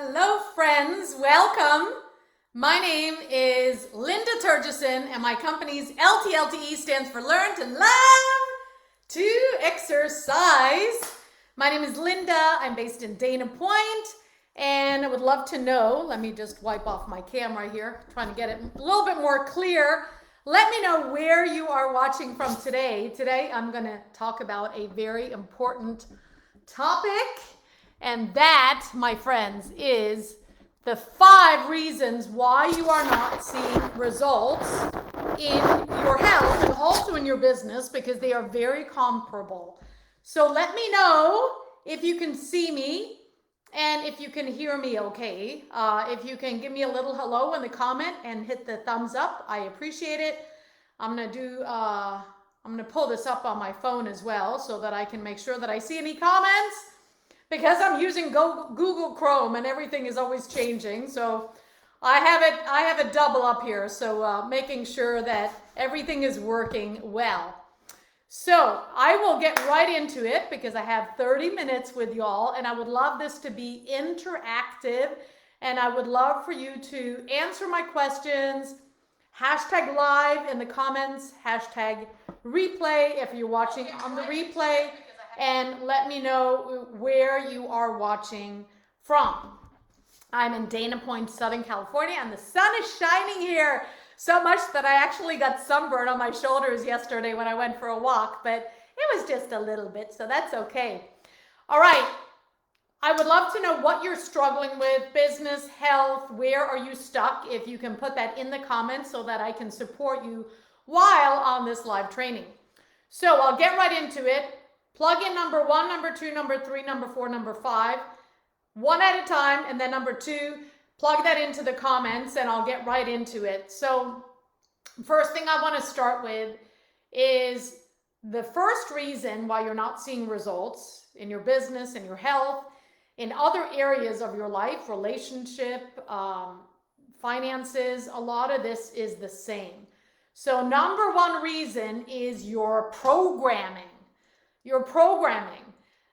Hello, friends. Welcome. My name is Linda Terjesen, and my company's LTLTE stands for Learn to Love to Exercise. My name is Linda. I'm based in Dana Point, and I would love to know. Let me just wipe off my camera here, trying to get it a little bit more clear. Let me know where you are watching from today. Today, I'm going to talk about a very important topic. And that, my friends, is the 5 reasons why you are not seeing results in your health and also in your business, because they are very comparable. So let me know if you can see me and if you can hear me okay. If you can give me a little hello in the comment and hit the thumbs up, I appreciate it. I'm gonna pull this up on my phone as well so that I can make sure that I see any comments, because I'm using Google Chrome and everything is always changing. So I have it double up here, so making sure that everything is working well. So I will get right into it because I have 30 minutes with y'all, and I would love this to be interactive, and I would love for you to answer my questions. Hashtag live in the comments, hashtag replay if you're watching on the replay, and let me know where you are watching from. I'm in Dana Point, Southern California, and the sun is shining here so much that I actually got sunburn on my shoulders yesterday when I went for a walk, but it was just a little bit, so that's okay. All right, I would love to know what you're struggling with, business, health, where are you stuck? If you can put that in the comments so that I can support you while on this live training. So I'll get right into it. Plug in number 1, number 2, number 3, number 4, number 5, one at a time, and then number 2, plug that into the comments and I'll get right into it. So first thing I want to start with is the first reason why you're not seeing results in your business, in your health, in other areas of your life, relationship, finances. A lot of this is the same. So number 1 reason is your programming. Your programming.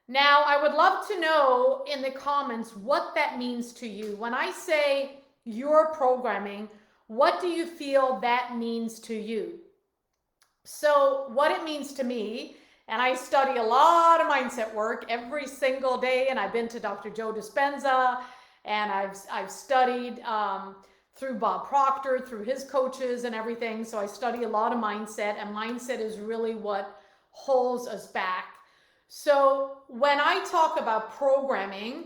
Now, I would love to know in the comments what that means to you. When I say your programming, what do you feel that means to you? So what it means to me, and I study a lot of mindset work every single day, and I've been to Dr. Joe Dispenza, and I've studied through Bob Proctor, through his coaches and everything. So I study a lot of mindset, and mindset is really what holds us back. So when I talk about programming,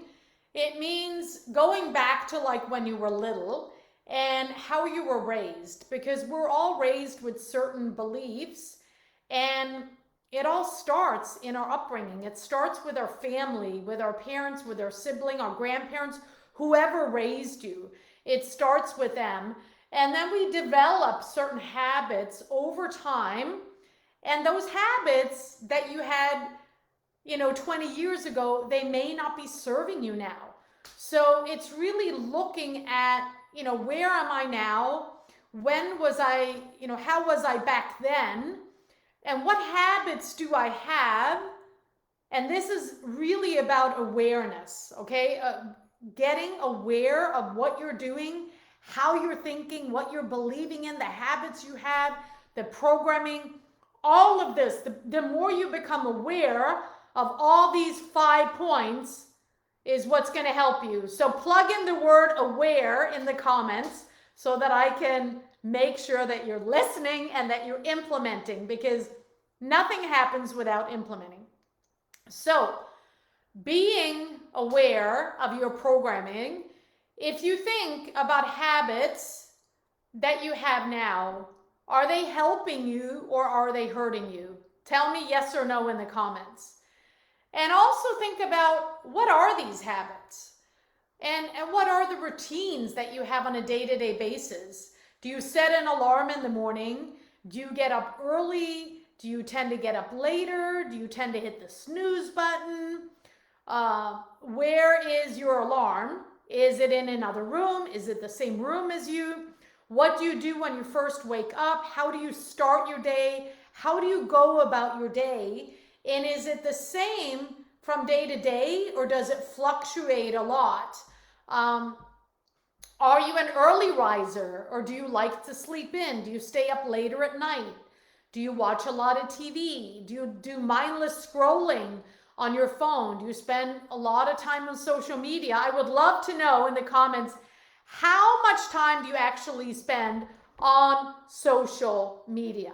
it means going back to like when you were little and how you were raised, because we're all raised with certain beliefs, and it all starts in our upbringing. It starts with our family, with our parents, with our sibling, our grandparents, whoever raised you. It starts with them, and then we develop certain habits over time. And those habits that you had, 20 years ago, they may not be serving you now. So it's really looking at, where am I now? When was I, how was I back then? And what habits do I have? And this is really about awareness, okay? Getting aware of what you're doing, how you're thinking, what you're believing in, the habits you have, the programming. All of this, the more you become aware of all these 5 points is what's going to help you. So plug in the word aware in the comments so that I can make sure that you're listening and that you're implementing, because nothing happens without implementing. So being aware of your programming, if you think about habits that you have now, are they helping you or are they hurting you? Tell me yes or no in the comments. And also think about, what are these habits? And what are the routines that you have on a day-to-day basis? Do you set an alarm in the morning? Do you get up early? Do you tend to get up later? Do you tend to hit the snooze button? Where is your alarm? Is it in another room? Is it the same room as you? What do you do when you first wake up? How do you start your day? How do you go about your day? And is it the same from day to day, or does it fluctuate a lot? Are you an early riser, or do you like to sleep in? Do you stay up later at night? Do you watch a lot of TV? Do you do mindless scrolling on your phone? Do you spend a lot of time on social media? I would love to know in the comments, how much time do you actually spend on social media?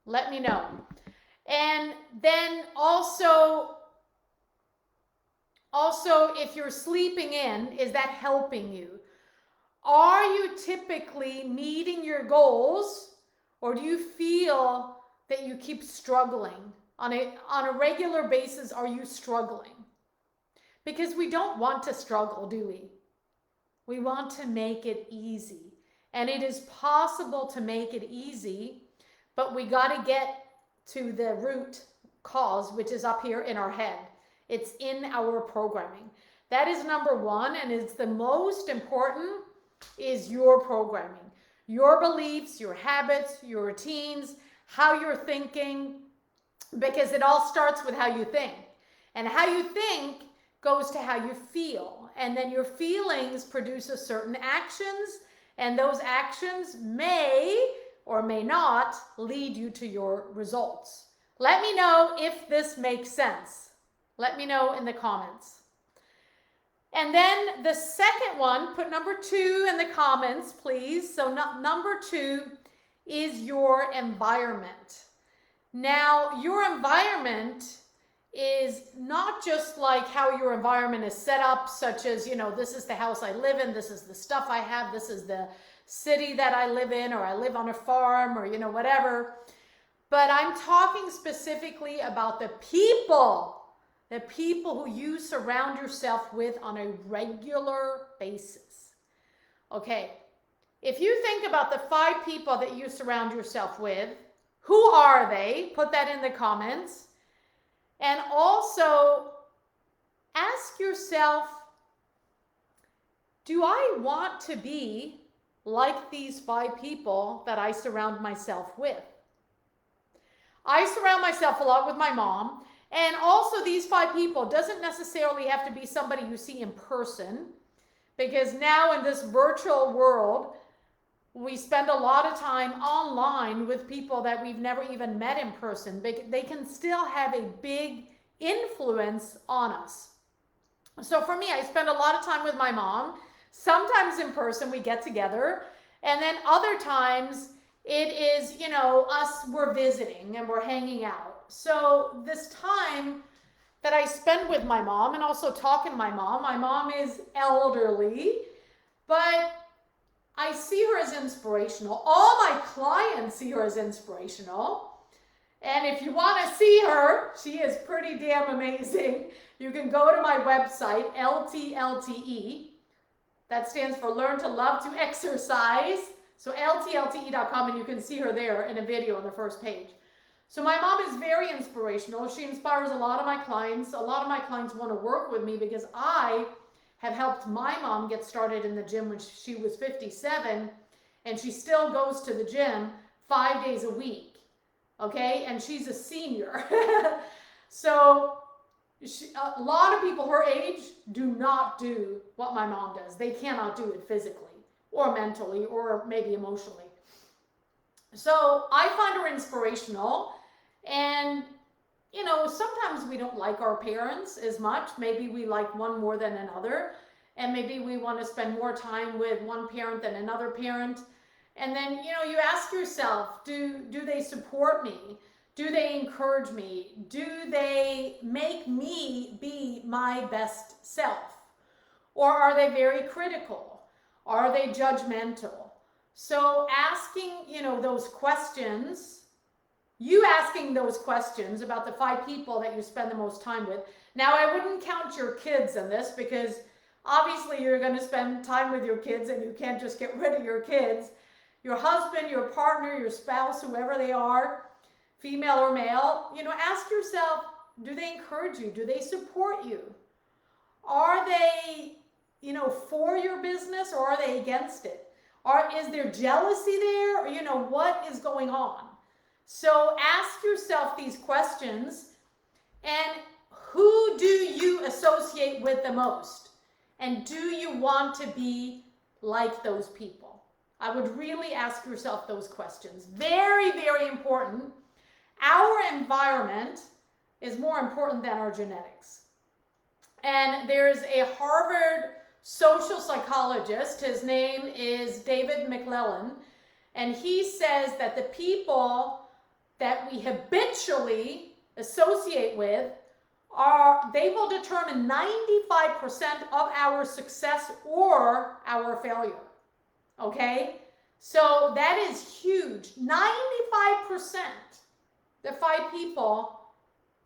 Let me know. And then also if you're sleeping in, is that helping you? Are you typically meeting your goals, or do you feel that you keep struggling? On a regular basis, are you struggling? Because we don't want to struggle, do we? We want to make it easy. And it is possible to make it easy, but we got to get to the root cause, which is up here in our head. It's in our programming. That is number one, and it's the most important, is your programming. Your beliefs, your habits, your routines, how you're thinking, because it all starts with how you think. And how you think goes to how you feel. And then your feelings produce certain actions, and those actions may or may not lead you to your results. Let me know if this makes sense. Let me know in the comments. And then the second one, put number 2 in the comments, please. So number 2 is your environment. Now, your environment is not just like how your environment is set up, such as, this is the house I live in, this is the stuff I have, this is the city that I live in, or I live on a farm, or, whatever. But I'm talking specifically about the people who you surround yourself with on a regular basis. Okay, if you think about the 5 people that you surround yourself with, who are they? Put that in the comments. And also ask yourself, do I want to be like these 5 people that I surround myself with? I surround myself a lot with my mom. And also these 5 people doesn't necessarily have to be somebody you see in person, because now in this virtual world, we spend a lot of time online with people that we've never even met in person. They can still have a big influence on us. So for me, I spend a lot of time with my mom. Sometimes in person we get together, and then other times it is, us, we're visiting and we're hanging out. So this time that I spend with my mom, and also talking to my mom is elderly, but I see her as inspirational. All my clients see her as inspirational. And if you want to see her, she is pretty damn amazing. You can go to my website, LTLTE. That stands for Learn to Love to Exercise. So LTLTE.com, and you can see her there in a video on the first page. So my mom is very inspirational. She inspires a lot of my clients. A lot of my clients want to work with me because I have helped my mom get started in the gym when she was 57, and she still goes to the gym 5 days a week. Okay, and she's a senior. So a lot of people her age do not do what my mom does. They cannot do it physically or mentally or maybe emotionally. So I find her inspirational, and sometimes we don't like our parents as much. Maybe we like one more than another, and maybe we want to spend more time with one parent than another parent. And then, you ask yourself, do they support me? Do they encourage me? Do they make me be my best self? Or are they very critical? Are they judgmental? So asking, those questions, asking those questions about the 5 people that you spend the most time with. Now, I wouldn't count your kids in this, because obviously you're going to spend time with your kids and you can't just get rid of your kids. Your husband, your partner, your spouse, whoever they are, female or male, ask yourself, do they encourage you? Do they support you? Are they, for your business, or are they against it? Is there jealousy there? Or, what is going on? So ask yourself these questions, and who do you associate with the most? And do you want to be like those people? I would really ask yourself those questions. Very, very important. Our environment is more important than our genetics. And there's a Harvard social psychologist, his name is David McClellan, and he says that the people that we habitually associate with they will determine 95% of our success or our failure. Okay? So that is huge. 95%, the 5 people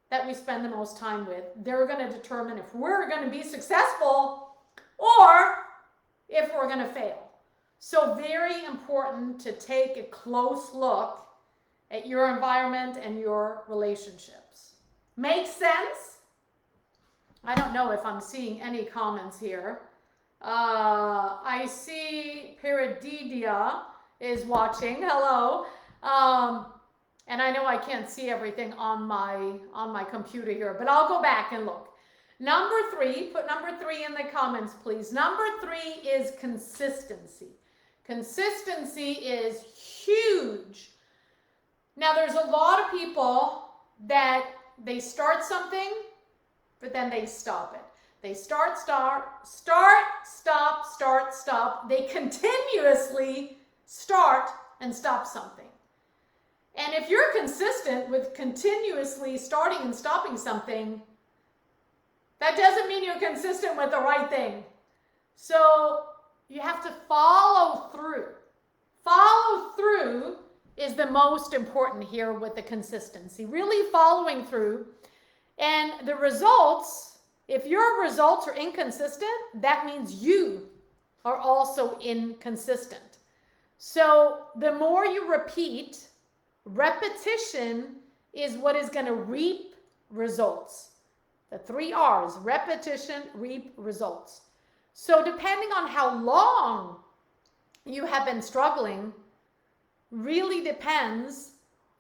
that we spend the most time with, they're going to determine if we're going to be successful or if we're going to fail. So very important to take a close look at your environment and your relationships. Make sense? I don't know if I'm seeing any comments here. I see Perididia is watching. Hello. And I know I can't see everything on my computer here, but I'll go back and look. Number 3, put number 3 in the comments, please. Number 3 is consistency. Consistency is huge. Now, there's a lot of people that they start something, but then they stop it. They start, stop. They continuously start and stop something. And if you're consistent with continuously starting and stopping something, that doesn't mean you're consistent with the right thing. So you have to follow through. Follow through is the most important here with the consistency. Really following through. And the results, if your results are inconsistent, that means you are also inconsistent. So the more you repeat, repetition is what is going to reap results. The 3 R's, repetition, reap, results. So depending on how long you have been struggling, really depends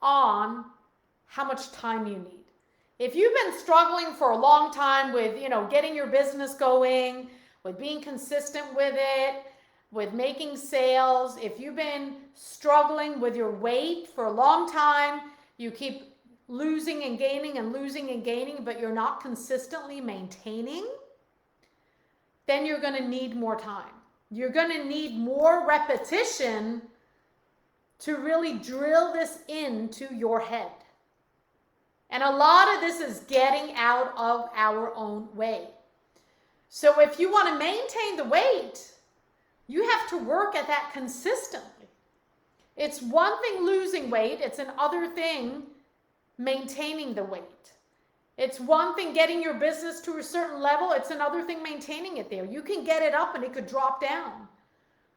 on how much time you need. If you've been struggling for a long time with, getting your business going, with being consistent with it, with making sales, if you've been struggling with your weight for a long time, you keep losing and gaining and losing and gaining, but you're not consistently maintaining, then you're going to need more time. You're going to need more repetition to really drill this into your head. And a lot of this is getting out of our own way. So if you want to maintain the weight, you have to work at that consistently. It's one thing losing weight, it's another thing maintaining the weight. It's one thing getting your business to a certain level, it's another thing maintaining it there. You can get it up and it could drop down.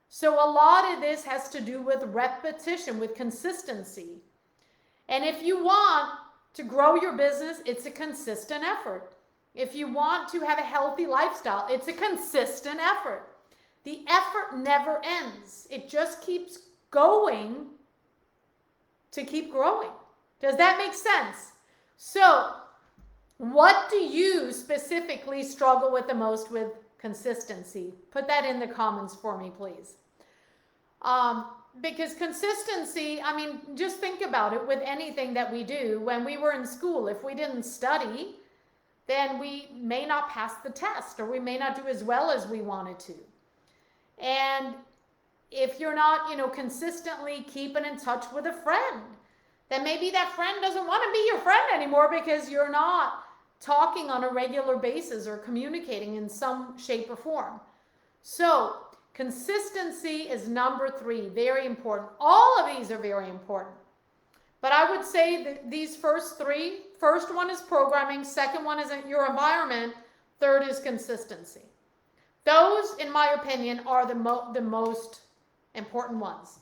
So a lot of this has to do with repetition, with consistency. And if you want to grow your business, it's a consistent effort. If you want to have a healthy lifestyle, it's a consistent effort. The effort never ends. It just keeps going to keep growing. Does that make sense? So, what do you specifically struggle with the most with consistency? Put that in the comments for me, please. Because consistency, just think about it with anything that we do. When we were in school, if we didn't study, then we may not pass the test, or we may not do as well as we wanted to. And if you're not, consistently keeping in touch with a friend, then maybe that friend doesn't want to be your friend anymore because you're not talking on a regular basis or communicating in some shape or form. So consistency is number 3, very important. All of these are very important. But I would say that these first 3, first one is programming, second one is your environment, third is consistency. Those, in my opinion, are the most important ones.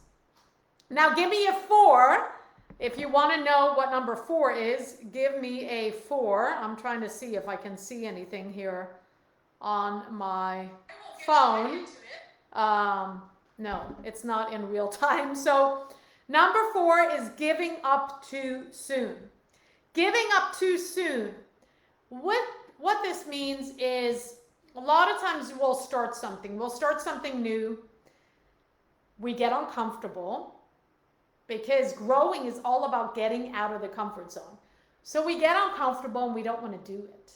Now give me a 4. If you want to know what number 4 is, give me a 4. I'm trying to see if I can see anything here on my phone. No, it's not in real time. So number 4 is giving up too soon. Giving up too soon. What this means is, A lot of times we'll start something new. We get uncomfortable because growing is all about getting out of the comfort zone. So we get uncomfortable and we don't want to do it.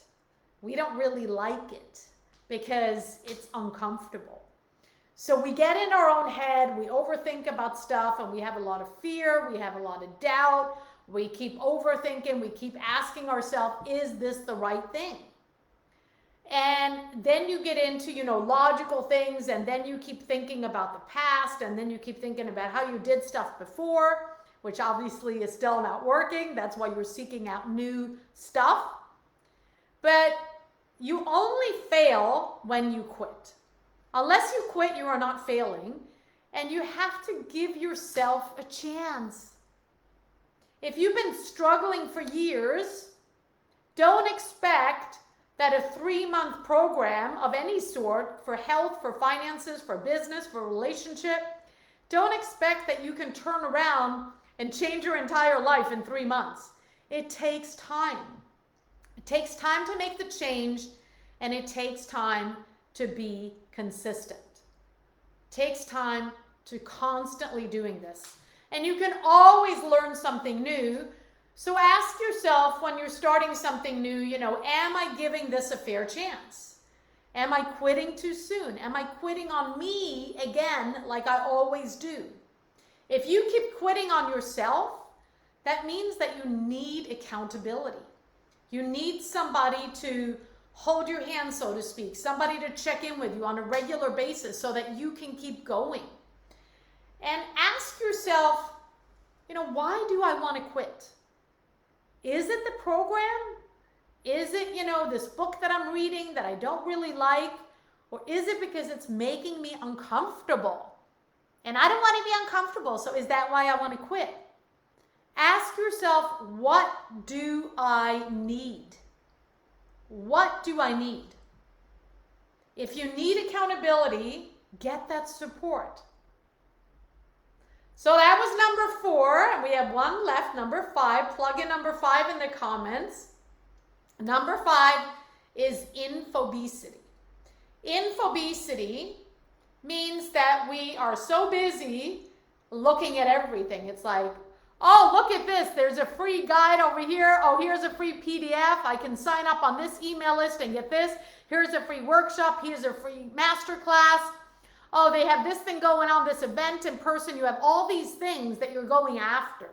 We don't really like it because it's uncomfortable. So we get in our own head, we overthink about stuff, and we have a lot of fear, we have a lot of doubt, we keep overthinking, we keep asking ourselves, is this the right thing? And then you get into, logical things, and then you keep thinking about the past, and then you keep thinking about how you did stuff before, which obviously is still not working. That's why you're seeking out new stuff. But you only fail when you quit. Unless you quit, you are not failing, and you have to give yourself a chance. If you've been struggling for years, don't expect that a 3-month program of any sort for health, for finances, for business, for relationship, don't expect that you can turn around and change your entire life in 3 months. It takes time. It takes time to make the change, and it takes time to be consistent. It takes time to constantly doing this. And you can always learn something new. So ask yourself when you're starting something new, am I giving this a fair chance? Am I quitting too soon? Am I quitting on me again like I always do? If you keep quitting on yourself, that means that you need accountability. You need somebody to hold your hand, so to speak, somebody to check in with you on a regular basis so that you can keep going. And ask yourself, why do I want to quit? Is it the program? Is it, this book that I'm reading that I don't really like? Or is it because it's making me uncomfortable? And I don't want to be uncomfortable, so is that why I want to quit? Ask yourself, what do I need? What do I need? If you need accountability, get that support. So that was number 4, and we have one left, number 5. Plug in number 5 in the comments. Number 5 is infobesity. Infobesity means that we are so busy looking at everything. It's like, oh, look at this. There's a free guide over here. Oh, here's a free PDF. I can sign up on this email list and get this. Here's a free workshop. Here's a free masterclass. Oh, they have this thing going on, this event in person. You have all these things that you're going after.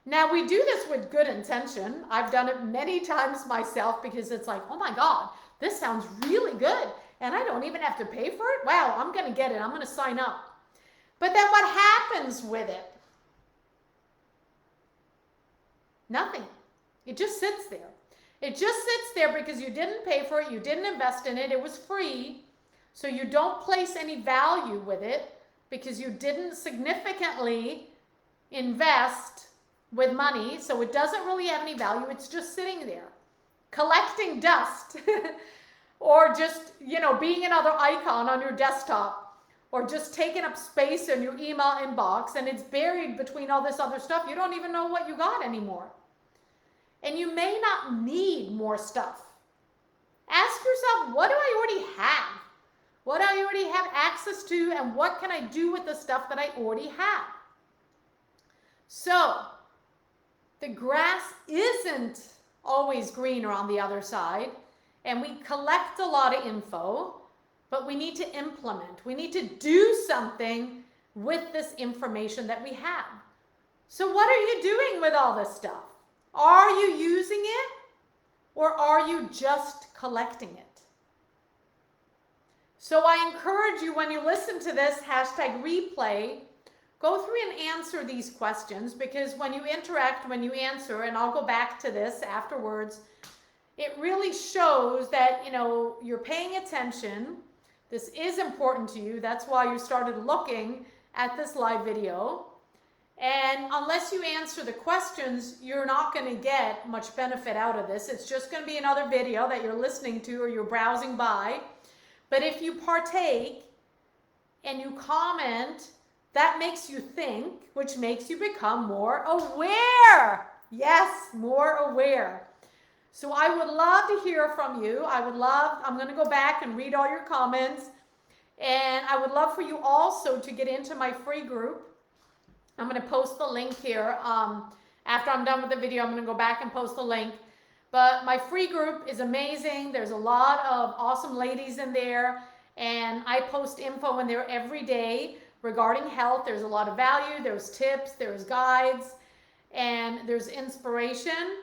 Now, we do this with good intention. I've done it many times myself because it's like, oh my God, this sounds really good. And I don't even have to pay for it. Wow, I'm going to get it. I'm going to sign up. But then what happens with it? Nothing. It just sits there. It just sits there because you didn't pay for it. You didn't invest in it. It was free. So you don't place any value with it because you didn't significantly invest with money. So it doesn't really have any value. It's just sitting there, collecting dust or just, being another icon on your desktop or just taking up space in your email inbox, and it's buried between all this other stuff. You don't even know what you got anymore. And you may not need more stuff. Ask yourself, what do I already have? What do I already have access to, and what can I do with the stuff that I already have? So, the grass isn't always greener on the other side, and we collect a lot of info, but we need to implement. We need to do something with this information that we have. So what are you doing with all this stuff? Are you using it, or are you just collecting it? So I encourage you, when you listen to this #replay, go through and answer these questions, because when you interact, when you answer, and I'll go back to this afterwards, it really shows that, you're paying attention. This is important to you. That's why you started looking at this live video. And unless you answer the questions, you're not going to get much benefit out of this. It's just going to be another video that you're listening to or you're browsing by. But if you partake and you comment, that makes you think, which makes you become more aware. Yes, more aware. So I would love to hear from you. I'm going to go back and read all your comments. And I would love for you also to get into my free group. I'm going to post the link here. After I'm done with the video, I'm going to go back and post the link. But my free group is amazing. There's a lot of awesome ladies in there. And I post info in there every day regarding health. There's a lot of value. There's tips. There's guides. And there's inspiration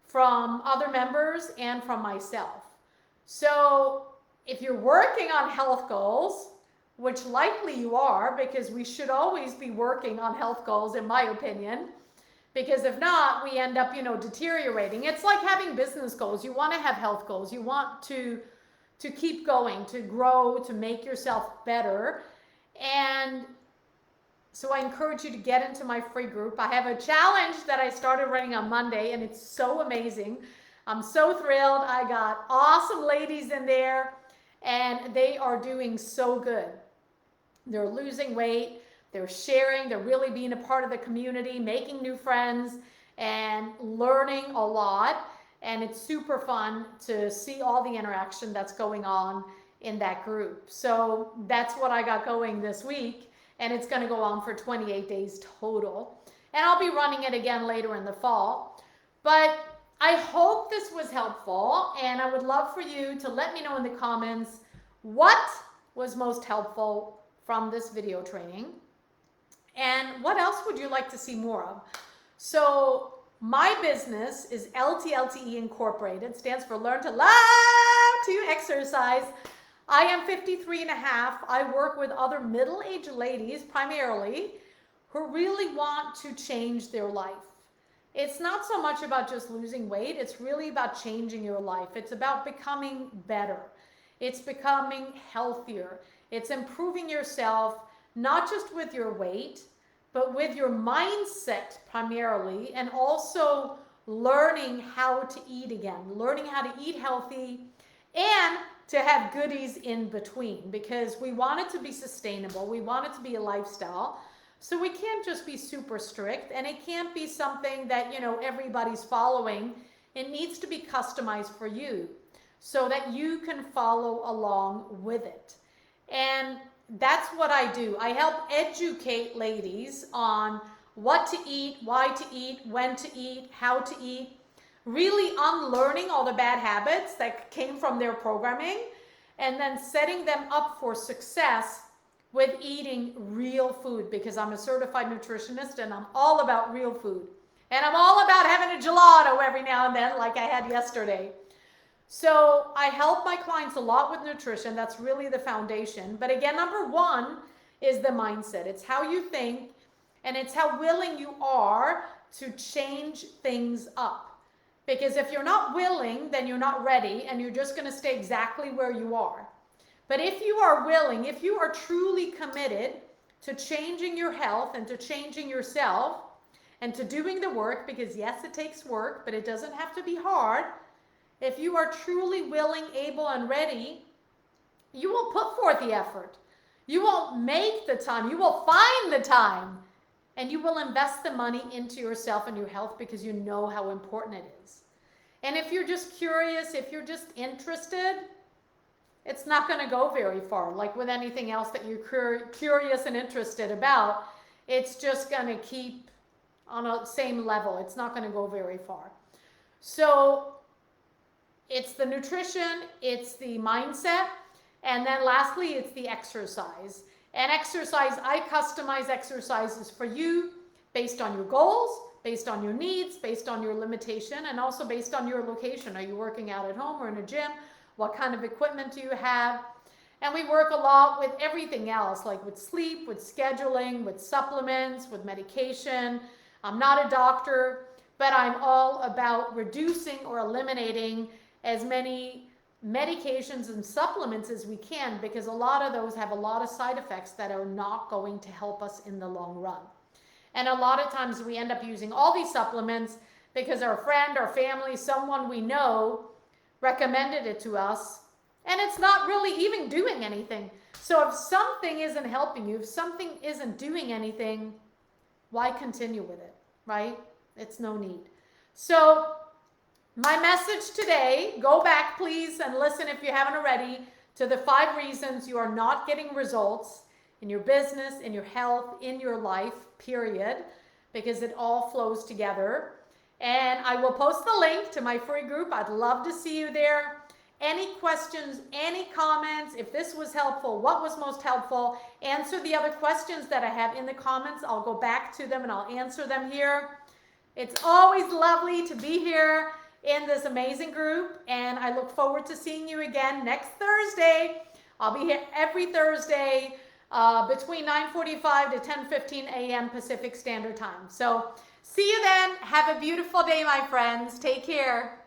from other members and from myself. So if you're working on health goals, which likely you are, because we should always be working on health goals, in my opinion, because if not, we end up, deteriorating. It's like having business goals. You want to have health goals. You want to keep going, to grow, to make yourself better. And so I encourage you to get into my free group. I have a challenge that I started running on Monday, and it's so amazing. I'm so thrilled. I got awesome ladies in there, and they are doing so good. They're losing weight. They're sharing. They're really being a part of the community, making new friends, and learning a lot. And it's super fun to see all the interaction that's going on in that group. So that's what I got going this week. And it's going to go on for 28 days total. And I'll be running it again later in the fall. But I hope this was helpful. And I would love for you to let me know in the comments what was most helpful from this video training. And what else would you like to see more of? So my business is LTLTE Incorporated. Stands for Learn to Love to Exercise. I am 53 and a half. I work with other middle-aged ladies primarily who really want to change their life. It's not so much about just losing weight. It's really about changing your life. It's about becoming better. It's becoming healthier. It's improving yourself, not just with your weight, but with your mindset primarily, and also learning how to eat again, learning how to eat healthy, and to have goodies in between, because we want it to be sustainable. We want it to be a lifestyle. So we can't just be super strict, and it can't be something that, everybody's following. It needs to be customized for you so that you can follow along with it. And that's what I do. I help educate ladies on what to eat, why to eat, when to eat, how to eat, really unlearning all the bad habits that came from their programming, and then setting them up for success with eating real food, because I'm a certified nutritionist and I'm all about real food. And I'm all about having a gelato every now and then, like I had yesterday. So I help my clients a lot with nutrition. That's really the foundation. But again, number one is the mindset. It's how you think, and it's how willing you are to change things up. Because if you're not willing, then you're not ready, and you're just going to stay exactly where you are. But if you are willing, if you are truly committed to changing your health and to changing yourself and to doing the work, because yes, it takes work, but it doesn't have to be hard. If you are truly willing, able, and ready, you will put forth the effort. You will make the time. You will find the time. And you will invest the money into yourself and your health, because you know how important it is. And if you're just curious, if you're just interested, it's not going to go very far. Like with anything else that you're curious and interested about, it's just going to keep on a same level. It's not going to go very far. So it's the nutrition, it's the mindset, and then lastly, it's the exercise. And exercise, I customize exercises for you based on your goals, based on your needs, based on your limitation, and also based on your location. Are you working out at home or in a gym? What kind of equipment do you have? And we work a lot with everything else, like with sleep, with scheduling, with supplements, with medication. I'm not a doctor, but I'm all about reducing or eliminating as many medications and supplements as we can, because a lot of those have a lot of side effects that are not going to help us in the long run. And a lot of times we end up using all these supplements because our friend, our family, someone we know recommended it to us, and it's not really even doing anything. So if something isn't helping you, if something isn't doing anything, why continue with it, right? It's no need. So My message today, go back please and listen if you haven't already to the 5 reasons you are not getting results in your business, in your health, in your life, period, because it all flows together. And I will post the link to my free group. I'd love to see you there. Any questions, any comments, if this was helpful, what was most helpful, answer the other questions that I have in the comments. I'll go back to them and I'll answer them here. It's always lovely to be here in this amazing group, and I look forward to seeing you again next Thursday. I'll be here every Thursday between 9:45 to 10:15 a.m. Pacific Standard Time. So see you then. Have a beautiful day, my friends. Take care.